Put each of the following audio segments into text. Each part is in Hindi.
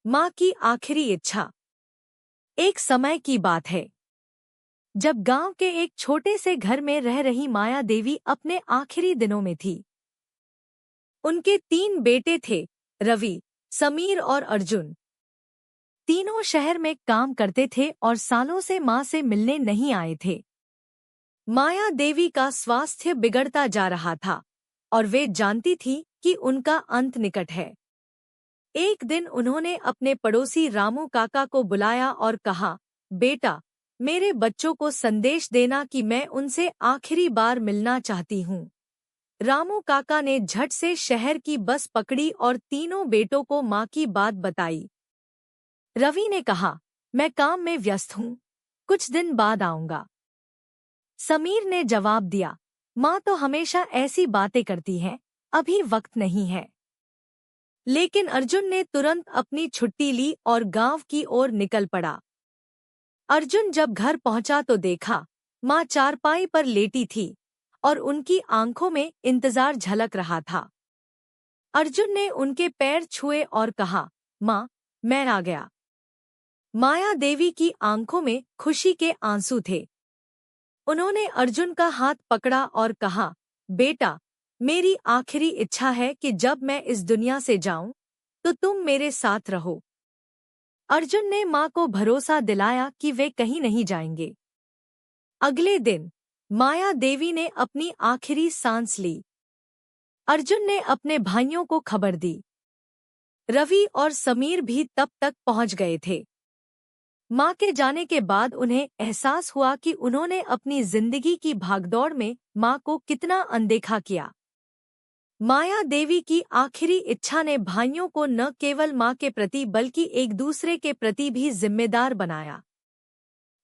माँ की आखिरी इच्छा। एक समय की बात है जब गांव के एक छोटे से घर में रह रही माया देवी अपने आखिरी दिनों में थी। उनके 3 बेटे थे, रवि, समीर और अर्जुन। तीनों शहर में काम करते थे और सालों से माँ से मिलने नहीं आए थे। माया देवी का स्वास्थ्य बिगड़ता जा रहा था और वे जानती थी कि उनका अंत निकट है। एक दिन उन्होंने अपने पड़ोसी रामू काका को बुलाया और कहा, बेटा, मेरे बच्चों को संदेश देना कि मैं उनसे आखिरी बार मिलना चाहती हूँ। रामू काका ने झट से शहर की बस पकड़ी और तीनों बेटों को माँ की बात बताई। रवि ने कहा, मैं काम में व्यस्त हूँ, कुछ दिन बाद आऊंगा। समीर ने जवाब दिया, माँ तो हमेशा ऐसी बातें करती है, अभी वक्त नहीं है। लेकिन अर्जुन ने तुरंत अपनी छुट्टी ली और गांव की ओर निकल पड़ा। अर्जुन जब घर पहुंचा तो देखा, माँ चारपाई पर लेटी थी और उनकी आंखों में इंतजार झलक रहा था। अर्जुन ने उनके पैर छुए और कहा, माँ, मैं आ गया। माया देवी की आंखों में खुशी के आंसू थे। उन्होंने अर्जुन का हाथ पकड़ा और कहा, बेटा, मेरी आखिरी इच्छा है कि जब मैं इस दुनिया से जाऊं तो तुम मेरे साथ रहो। अर्जुन ने मां को भरोसा दिलाया कि वे कहीं नहीं जाएंगे। अगले दिन माया देवी ने अपनी आखिरी सांस ली। अर्जुन ने अपने भाइयों को खबर दी। रवि और समीर भी तब तक पहुंच गए थे। मां के जाने के बाद उन्हें एहसास हुआ कि उन्होंने अपनी जिंदगी की भागदौड़ में मां को कितना अनदेखा किया। माया देवी की आखिरी इच्छा ने भाइयों को न केवल मां के प्रति बल्कि एक दूसरे के प्रति भी जिम्मेदार बनाया।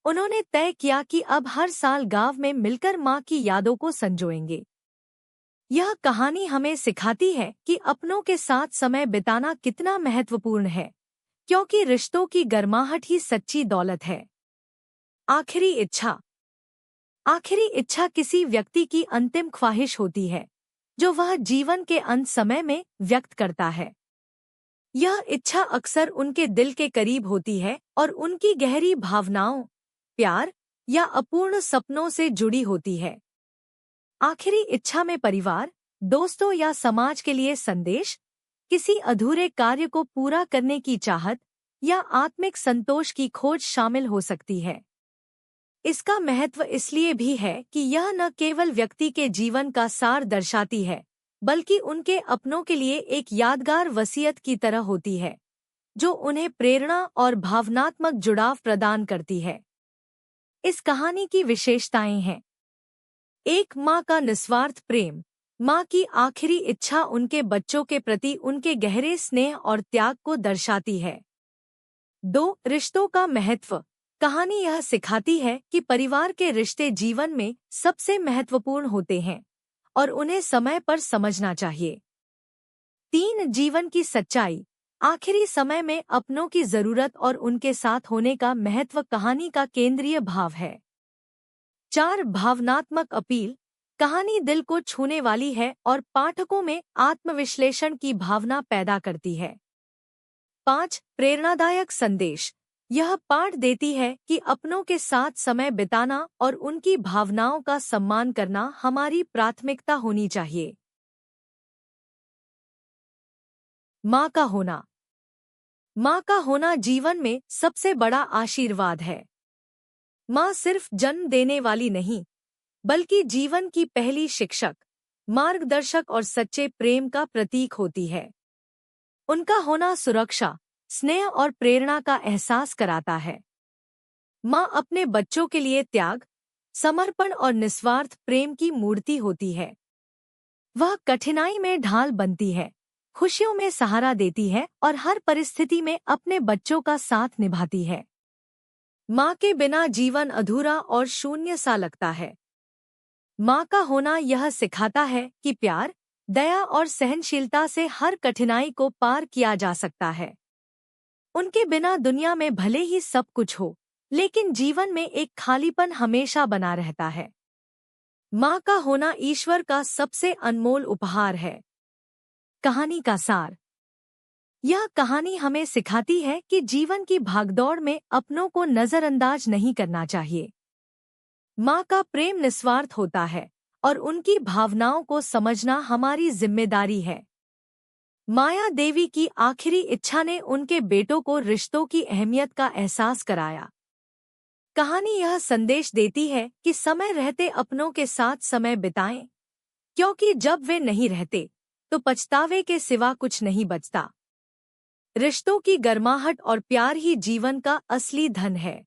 उन्होंने तय किया कि अब हर साल गांव में मिलकर मां की यादों को संजोएंगे। यह कहानी हमें सिखाती है कि अपनों के साथ समय बिताना कितना महत्वपूर्ण है, क्योंकि रिश्तों की गर्माहट ही सच्ची दौलत है। आखिरी इच्छा। आखिरी इच्छा किसी व्यक्ति की अंतिम ख्वाहिश होती है जो वह जीवन के अंत समय में व्यक्त करता है। यह इच्छा अक्सर उनके दिल के करीब होती है और उनकी गहरी भावनाओं, प्यार या अपूर्ण सपनों से जुड़ी होती है। आखिरी इच्छा में परिवार, दोस्तों या समाज के लिए संदेश, किसी अधूरे कार्य को पूरा करने की चाहत या आत्मिक संतोष की खोज शामिल हो सकती है। इसका महत्व इसलिए भी है कि यह न केवल व्यक्ति के जीवन का सार दर्शाती है, बल्कि उनके अपनों के लिए एक यादगार वसीयत की तरह होती है, जो उन्हें प्रेरणा और भावनात्मक जुड़ाव प्रदान करती है। इस कहानी की विशेषताएं हैं। एक, माँ का निस्वार्थ प्रेम। माँ की आखिरी इच्छा उनके बच्चों के प्रति उनके गहरे स्नेह और त्याग को दर्शाती है। 2, रिश्तों का महत्व। कहानी यह सिखाती है कि परिवार के रिश्ते जीवन में सबसे महत्वपूर्ण होते हैं और उन्हें समय पर समझना चाहिए। 3, जीवन की सच्चाई। आखिरी समय में अपनों की जरूरत और उनके साथ होने का महत्व कहानी का केंद्रीय भाव है। 4, भावनात्मक अपील। कहानी दिल को छूने वाली है और पाठकों में आत्मविश्लेषण की भावना पैदा करती है। 5, प्रेरणादायक संदेश। यह पाठ देती है कि अपनों के साथ समय बिताना और उनकी भावनाओं का सम्मान करना हमारी प्राथमिकता होनी चाहिए। माँ का होना। माँ का होना जीवन में सबसे बड़ा आशीर्वाद है। माँ सिर्फ जन्म देने वाली नहीं, बल्कि जीवन की पहली शिक्षक, मार्गदर्शक और सच्चे प्रेम का प्रतीक होती है। उनका होना सुरक्षा, स्नेह और प्रेरणा का एहसास कराता है। माँ अपने बच्चों के लिए त्याग, समर्पण और निस्वार्थ प्रेम की मूर्ति होती है। वह कठिनाई में ढाल बनती है, खुशियों में सहारा देती है और हर परिस्थिति में अपने बच्चों का साथ निभाती है। माँ के बिना जीवन अधूरा और शून्य सा लगता है। माँ का होना यह सिखाता है कि प्यार, दया और सहनशीलता से हर कठिनाई को पार किया जा सकता है। उनके बिना दुनिया में भले ही सब कुछ हो, लेकिन जीवन में एक खालीपन हमेशा बना रहता है। माँ का होना ईश्वर का सबसे अनमोल उपहार है। कहानी का सार। यह कहानी हमें सिखाती है कि जीवन की भागदौड़ में अपनों को नजरअंदाज नहीं करना चाहिए। माँ का प्रेम निस्वार्थ होता है और उनकी भावनाओं को समझना हमारी जिम्मेदारी है। माया देवी की आखिरी इच्छा ने उनके बेटों को रिश्तों की अहमियत का एहसास कराया। कहानी यह संदेश देती है कि समय रहते अपनों के साथ समय बिताएं, क्योंकि जब वे नहीं रहते तो पछतावे के सिवा कुछ नहीं बचता। रिश्तों की गर्माहट और प्यार ही जीवन का असली धन है।